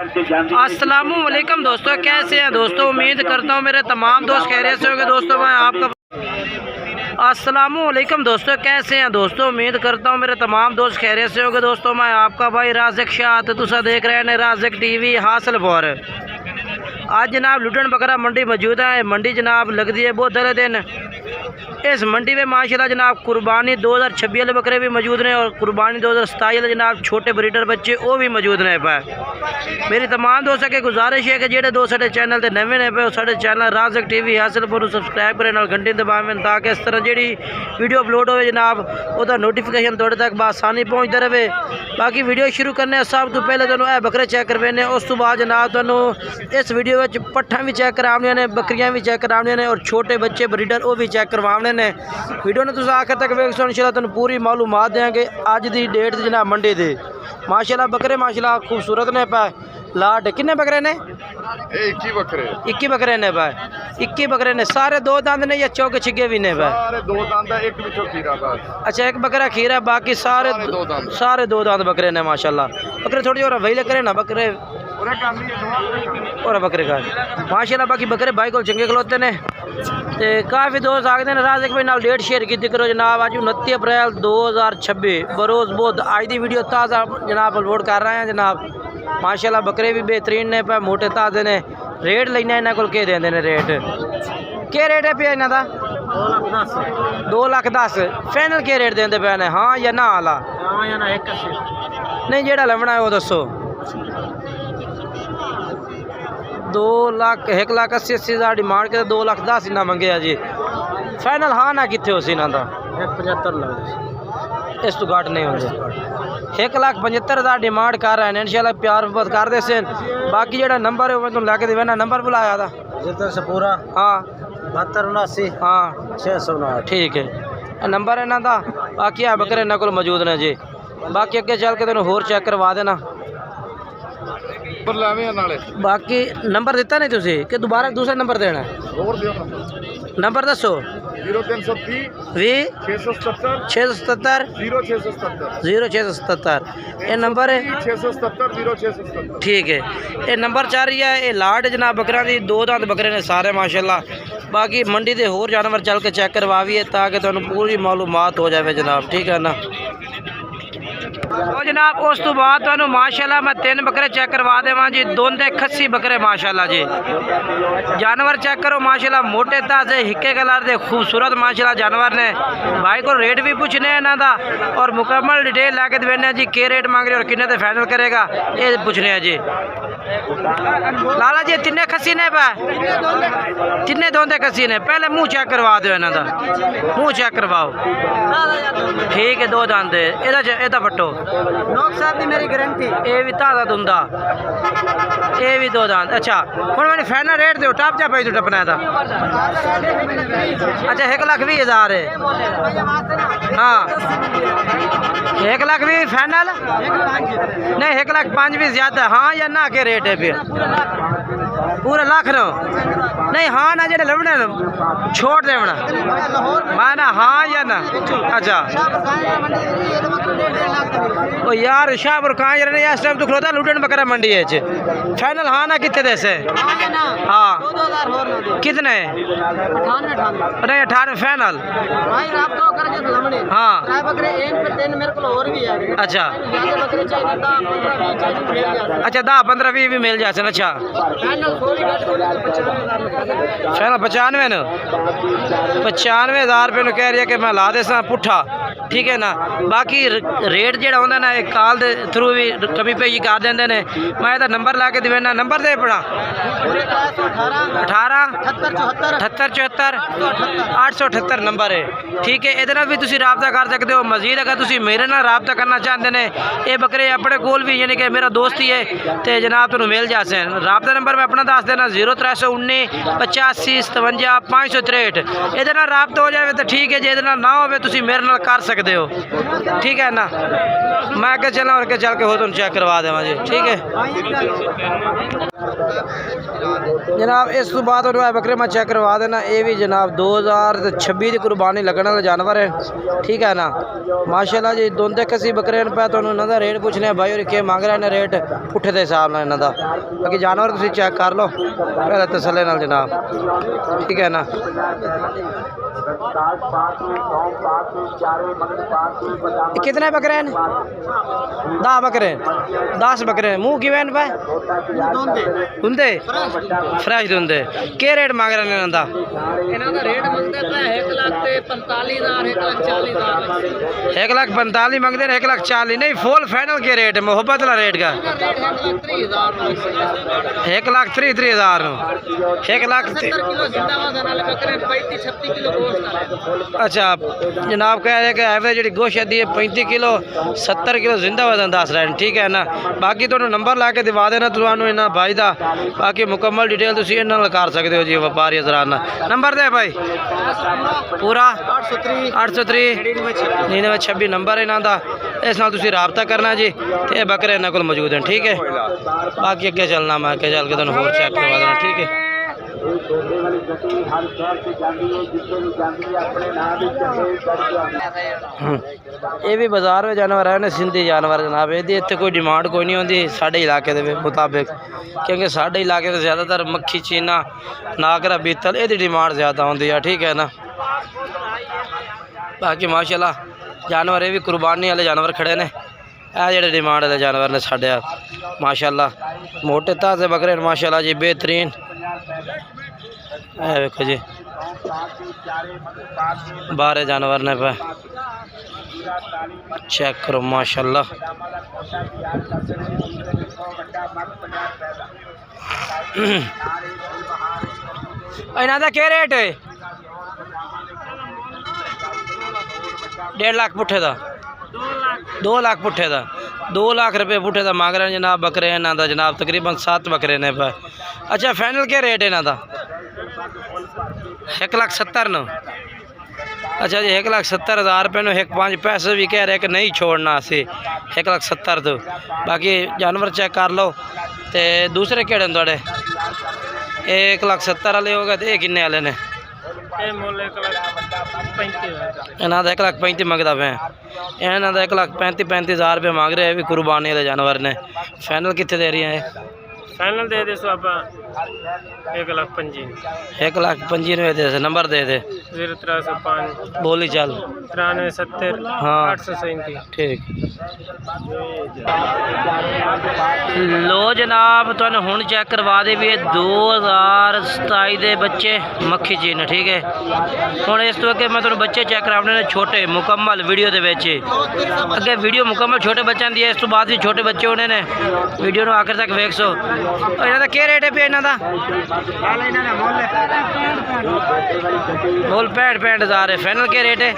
अस्सलामुअलैकुम दोस्तों, कैसे हैं दोस्तों। उम्मीद करता हूँ मेरे तमाम दोस्त खैरियत से होंगे। दोस्तों मैं आपका अस्सलामुअलैकुम दोस्तों, कैसे हैं दोस्तों। उम्मीद करता हूँ मेरे तमाम दोस्त खैरियत से होंगे। दोस्तों मैं आपका भाई राज़िक शाह, तुसा देख रहे हैं राज़िक टीवी हासिलपुर। आज जनाब लुटन बकरा मंडी मौजूद है। मंडी जनाब लगती है बहुत दरे दिन। इस मंडी में माशाल्लाह जनाब कुर्बानी 2026 वाले बकरे भी मौजूद हैं और कुर्बानी 2027 वाले जनाब छोटे ब्रीडर बच्चे वो भी मौजूद ने पे। मेरी तमाम दोस्तों की गुजारिश है कि जेडे दोस्त साढ़े चैनल से नवे ने पे साढ़े चैनल राज़िक टीवी हासिलपुर सब्सक्राइब करें और घंटी दबावें ताकि इस तरह जी वीडियो अपलोड हो जनाब उसका नोटिफिकेशन थोड़े तक बसानी पहुँचता रहे। बाकी वीडियो शुरू करने सब तो पहले तुहानू बकरे चेक करवाने, उस तो बाद जनाब तुहानू इस वीडियो में पट्ठा भी चेक करावनियां ने, बकरियां भी चेक करावनियां ने और छोटे बच्चे ब्रीडर वो भी चेक करवाने ने। वीडियो ने तुम आखिर तक वेखो, इंशाल्लाह तुहानू पूरी मालूमात देंगे अज की डेट जनाब मंडी दे। माशाल्लाह बकरे माशाल्लाह खूबसूरत ने पा। लाट किन्ने बकरे ने? 21 बकरे। 21 बकरे ने पा। 21 बकरे ने सारे दो दांत ने या चौके छिगे भी ने पा? सारे दो दांत है, एक बिचो खीरा बस। अच्छा एक बकरा खीरा, बाकी सारे दो दांत बकरे ने माशाल्लाह। बकरे थोड़ी और वही करे ना बकरे और बकरे का माशाल्लाह। बाकी बकरे भाई को चंगे खलोते ने ते काफ़ी दोस्त आखते हैं राज़िक भाई नाल डेट शेयर की करो जनाब। अज 29 अप्रैल 2026 बरोज़ बुध अज की वीडियो ताज़ा जनाब अपलोड कर रहे हैं जनाब। माशाल्लाह बकरे भी बेहतरीन ने पे, मोटे ताज़े ने। रेट लेना इन्होंने को देंगे ने रेट क्या रेट है पे इन्हों का? 2,10,000 फाइनल क्या रेट देंगे पे ने? हाँ या ना आला? नहीं जेड़ा लवना है वो दसो। 1,80,000 डिमांड के 2,10,000 इन्ना मंगे जी। फाइनल हाँ ना कितने हो सी इन्हों का? 1,75 लग इस तो घट नहीं होंगे। 1,75,000 डिमांड कर रहे हैं। इंशाल्लाह प्यार मुहब्बत कर दे से। बाकी जो नंबर है वो तुम लैके देना। नंबर बुलाया था से पूरा? हाँ 7279 हाँ 609 ठीक है नंबर है इन्हों का। बाकी है बकरे इन्होंने को मौजूद ने जी। बाकी अगे चल के तेन होर चेक करवा देना। बाकी नंबर दिता नहीं तुसी कि दोबारा दूसरा नंबर देना है? नंबर दसो। 0330 677 0677 ये नंबर है 677 ठीक है। ये नंबर चल रही है। ये लाट जनाब बकरा दी दो दांत बकरे ने सारे माशाल्लाह। बाकी मंडी के होर जानवर चल के चेक करवाइए ताकि तुहानू पूरी मालूमात हो जाए जनाब, ठीक है ना। तो जनाब उस तो बाद तुहानू माशाल्लाह मैं 3 बकरे चेक करवा देवां जी। दोंदे खस्सी बकरे माशाल्लाह जी। जानवर चेक करो माशाल्लाह, मोटे ताजे हिक्के कलर दे खूबसूरत माशाल्लाह जानवर ने। भाई को रेट भी पूछने इन्हां दा और मुकम्मल डिटेल लैके देने जी। के रेट मांग रहे और किन्ने ते फाइनल करेगा ये पूछने जी। लाला जी तिन्ने खस्सी ने पा? तिन्ने दोंदे खस्सी ने। पहले मुँह चेक करवा दो इन्हां दा, मुँह चेक करवाओ ठीक है। दो दांत एदा फटो मेरी गारंटी। ये भी ताज़ा दुंदा, ये भी दो दांत। अच्छा हम मैंने फाइनल रेट दो टप जा पाई तू टपना था। अच्छा 1,20,000 है। हाँ 1,20,000 फाइनल नहीं 1,05,000 भी ज़्यादा। हाँ या ना के रेट है फिर पूरा लाख नो नहीं? हाँ ना जेडे लवने छोड़ देवना माना हाँ या ना? अच्छा ओ यार शाहपुर कहाँ जा रहे हैं इस टाइम तो खलोता लुटन बकरा मंडी है फाइनल हाँ ना कितने देसे? हाँ कितने? 18 फाइनल। हाँ अच्छा अच्छा 10-15-20 भी मिल जाते। अच्छा फाइनल 95 न 95,000 रुपये कह रही है कि मैं ला दे सा पुट्ठा, ठीक है ना। बाकी रेट जो होंगे ना एक कॉल के थ्रू भी कमी पेशी कर देंगे ने। मैं तो नंबर ला के देना। नंबर दे अपना 18 78 878 नंबर है, ठीक है। ये भी तुम रबता कर सकते हो। मजीद अगर तुम मेरे नाल रबता करना चाहते हैं ये बकरे अपने कोल भी यानी कि मेरा दोस्त ही है तो जनाब तुम मिल जाते हैं। रबता नंबर मैं अपना दस देना 0319 85 57 563। ये रबता हो जाए तो ठीक है, जे ना हो तो मेरे नाल कर सकते सकते हो, ठीक है ना। मैं आगे चलना और चल के हो तुम चेक करवा देवा जी, ठीक है जनाब। इस तो बाद बकरे मैं चेक करवा देना। ये भी जनाब 2026 की कुर्बानी लगने वाला जानवर है, ठीक है ना। माशाल्लाह जी दोंदे कसी बकरे पे तो इन्हों का रेट पूछने भाई और क्या मांग रहे हैं रेट पुट्ठे के हिसाब से इन्हों का। बाकी जानवर तुम चेक कर लो पहले तसल्ले नाल जनाब, ठीक है ना। कितने बकरे हैं? 10 बकरे, 10 बकरे। मुँह कि पे धुंधे फ्रैश धुंधे। क्या रेट मांग रहे हैं इन्हों रेट मंगते 1,45,000 1,45,000 मंगते हैं, 1,40,000 नहीं। फुल फाइनल के रेट है मोहब्बत वाला रेट का 1,30,000 अच्छा जनाब कह रहे कि एवरेज जी गोश्त है 35 किलो 70 किलो जिंदा वजन दस रहे हैं, ठीक है ना। बाकी तो नंबर ला के दिवा देना तुहानू इन्होंने भाई का। बाकी मुकम्मल डिटेल तुम इन्होंने कर सकते हो जी व्यापारी हजराना। नंबर दे भाई पूरा 803 9926 नंबर है इन्हों का। इस नाल तुसीं राबता करना जी। ये बकरे इन्होंने को मौजूद हैं, ठीक है। बाकी अगे चलना मैं अगे चल के तुहानू होर चेक करवा देना, ठीक है। ये भी बाजार में जानवर है ना, सिंधी जानवर जनाब। ये इतने कोई डिमांड कोई नहीं होती साढ़े इलाके के मुताबिक, क्योंकि साढ़े इलाके से ज़्यादातर मक्खी चीना नागरा बीतल ये डिमांड ज़्यादा होती है, ठीक है ना। बाकी माशाल्लाह जानवर ये भी कुर्बानी वाले जानवर खड़े ने। ये जो डिमांड वाले जानवर ने साढ़े माशाल्लाह मोटे ताज़े बकरे माशाल्लाह जी बेहतरीन। देखो जी बारह जानवर ने पे चेक करो माशाल्लाह। इन्हों का क्या रेट है? 1.5 लाख पुट्ठे का 2 लाख पुट्ठे का 2 लाख रुपये पुट्ठे का मांग रहे हैं जनाब बकरे इन्हों का जनाब। तकरीबन 7 बकरे ने पे। अच्छा फाइनल क्या रेट है इन्हों का? 1,70,000 अच्छा जी 1,70,000 रुपये में 1,5 पैसे भी कह रहे कि नहीं छोड़ना असी 1,70,000 तो। बाकी जानवर चेक कर लो। तो दूसरे केड़े थोड़े 1,70,000 वाले हो गए तो ये किन्ने वाले ने? इन्हों का 1,35,000 मंगता पे। इन्हों का 1,35,000 रुपये मांग रहे हैं भी कुर्बानी वाले जानवर ने। फाइनल कितने दे रही हैं? फाइनल दे दे सो आप 1,25,000 1,25,000 दे। नंबर दे दे 0305 बोली चल 9370 हाँ 837 ठीक। लो जनाब तुहानू हुण चेक करवा दे भी 2027 के बच्चे मक्खी चीन, ठीक है। हुण इस तो अगे मैं तुहानू बच्चे चेक कराने ने छोटे मुकम्मल वीडियो दे विच। अगे वीडियो मुकम्मल छोटे बच्चों की है, इस तो बाद भी छोटे बच्चे होने ने। वीडियो नू आखिर तक वेख सो। इन्हों का क्या रेट है पे? इन्हों का मोल 65,000 है। फाइनल क्या रेट है?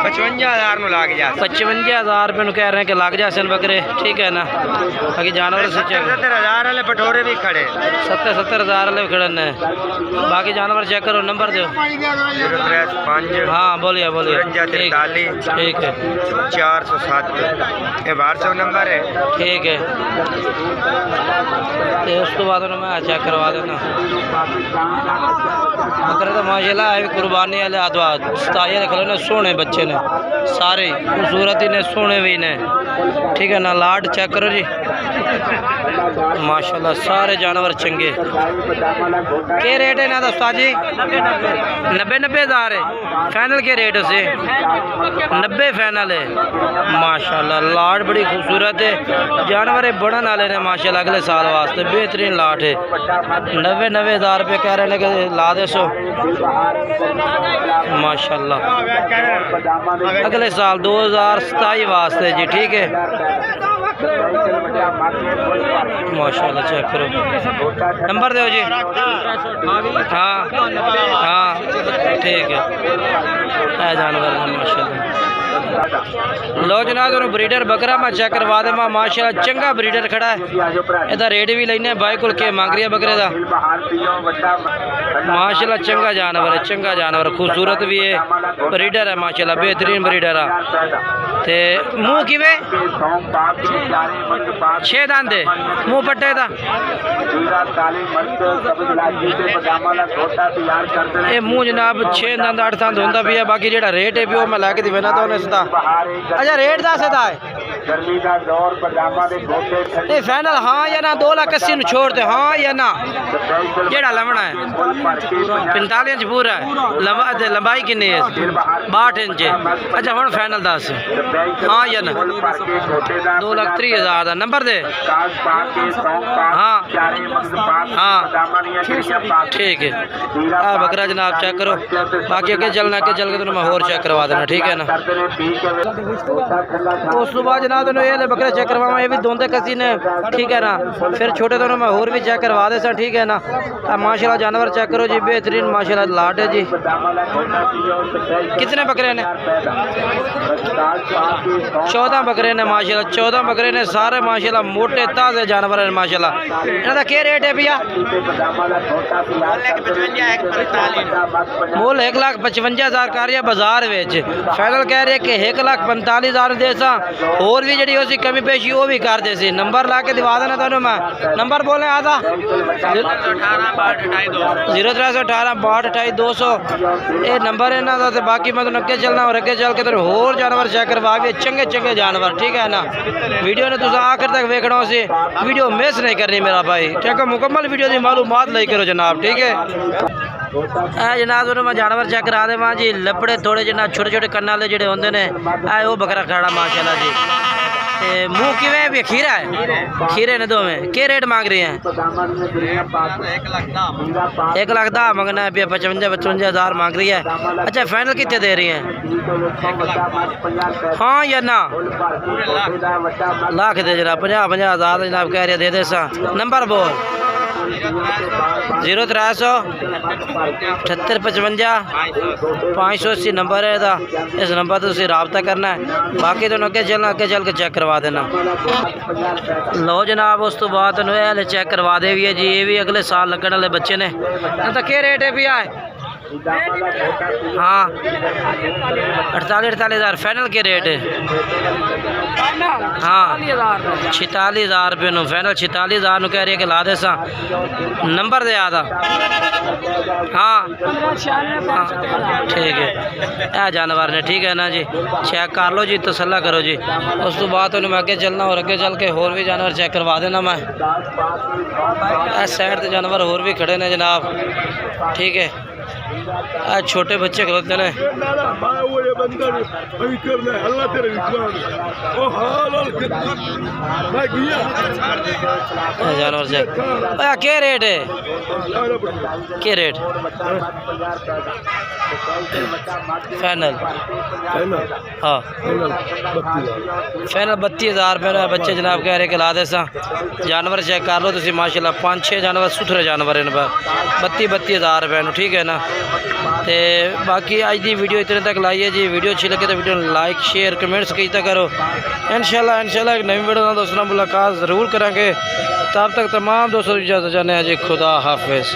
55,000 में लग जा 55,000 रुपये कह रहे हैं कि लग जाए बकरे, ठीक है ना। बाकी जानवर से 70,000 वाले भटोरे भी खड़े 70,000 वाले खड़े ने। बाकी जानवर चेक करो। नंबर दो 0305 हाँ बोलिए बोलिए। 43 ठीक है 407 ये WhatsApp नंबर है, ठीक है। तो उस तो बाद मैं चेक करवा देना बकरे तो माशाल्लाह है कुर्बानी वाले आदवा 27 रख लो ने। सोने बच्चे ने सारे खूबसूरत ही ने, सोने भी ने, ठीक है ना। लाड चेक करो जी माशाल्लाह सारे जानवर चंगे। क्या रेट है ना उस्ताद जी? 90,000 है। फाइनल के रेट से 90 फाइनल है माशाल्लाह। लाट बड़ी खूबसूरत है, जानवर बढ़न वाले ने माशाल्लाह। अगले साल वास्ते बेहतरीन लाट है। 90,000 रुपये कह रहे हैं कि ला दे सो माशाल्लाह। अगले साल 2027 वास्ते जी, ठीक है माशाल्लाह। चेक करो। नंबर दो जी हाँ हाँ ठीक है। जानवर है माशाल्लाह। लो जनाब दोनों ब्रीडर बकरा मैं चेक करवा दे माशाल्लाह चंगा ब्रीडर खड़ा है ਇਹਦਾ रेट भी लेने भाई को के मांग रही है बकरे का माशाल्लाह चंगा जानवर खूबसूरत भी है ब्रीडर है माशाल्लाह बेहतरीन ब्रीडर है ते मुंह किवें 6 दंद है मुंह पट्टे दा ये मुंह जनाब 6 दंद 8 दंद होंदा भी है बाकी जेड़ा रेट है भी वो मैं लैके देना तो उन्हें सदा अच्छा रेट दसदा है ये फाइनल हाँ या ना 2,80,000 नु छोड़ दे हाँ या ना जेड़ा लवना है 45 इंच पूरा है लंबाई कितनी है 62 इंच अच्छा हुन फाइनल दस हाँ या ना 2,30,000 दा नंबर दे हाँ हाँ ठीक है बकरा जनाब चेक करो बाकी अगे चल के तो मैं होर चेक करवा देना ठीक है ना उस तो बाद जनाब दोनों ये बकरे चेक करवावा ये भी दोंदे कसी ने ठीक है ना फिर छोटे दोनों मैं होर भी चेक करवा दे ठीक है ना माशाल्लाह जानवर चेक करो जी बेहतरीन माशाल्लाह लाट है जी कितने बकरे ने 14 बकरे ने माशाल्लाह 14 बकरे ने सारे माशाल्लाह मोटे ताजे जानवर है माशाल्लाह इनका क्या रेट है भैया मोल 1,55,000 कर रही है बाजार विच फाइनल कह रहे कि 1,45,000 दे सा और भी जी उसी कमी पेशी वो भी कर दे सी नंबर ला के दिवा देना तो मैं नंबर बोले आधा 0318 ये नंबर है ना तो बाकी मैं तो अगे चलना और अगे चल के तो होर जानवर चेक करवा भी चंगे जानवर ठीक है ना वीडियो ने तुम आखिर तक वेखना से वीडियो मिस नहीं करनी मेरा भाई ठीक है मुकम्मल वीडियो की मालूमात लाई करो जनाब ठीक है जनाब मैं जानवर चेक करा दे जी लपड़े थोड़े जनाब छोटे कन्न वाले जोड़े होंगे ने वो बकरा खड़ा माशाल्लाह जी मुँह किवें भी खीरा है खीरे ने दो में क्या रेट मांग रहे हैं 1,10,000 मंगना है 55,000 मांग रही है अच्छा फाइनल कितने दे रही हैं हाँ या ना लाख दे जनाब 50,000 जनाब कह रहे दे सा नंबर बोल 0300 7855 580 नंबर है इस नंबर से तुम रबता करना है बाकी तो अगे चलना अगे चल के चेक करवा देना लो जनाब उस तो बाद चेक करवा दे भी है जी ये भी अगले साल लगने वाले बच्चे ने तो क्या रेट है भी आए हाँ 48,000 फाइनल के रेट है हाँ 46,000 रुपये नु फाइनल 46,000 नु कह रही है कि ला दे सा नंबर दे आधा हाँ ठीक है जानवर ने ठीक है ना जी चेक कर लो जी तसल्ला करो जी उस तो बाद मैं अगे चलना और अगे चल के होर भी जानवर चेक करवा देना मैं इस साइड से जानवर होर भी खड़े ने जनाब ठीक है छोटे बच्चे खलोते ने जानवर से क्या रेट है क्या रेट फाइनल हाँ फाइनल 32,000 रुपये बच्चे जनाब कह रहे कि ला दे सा जानवर चेक कर लो तुम माशाल्लाह 5-6 जानवर सुथरे जानवर इन 32,000 रुपये ठीक है ना ते बाकी आज की वीडियो इतने तक लाई है जी वीडियो अच्छी लगे तो वीडियो लाइक शेयर कमेंट्स कीता करो इंशाल्लाह एक नई वीडियो दोस्तों मुलाकात ज़रूर करेंगे तब तक तमाम दोस्तों इजाज़त चाहते हैं जी खुदा हाफिज़।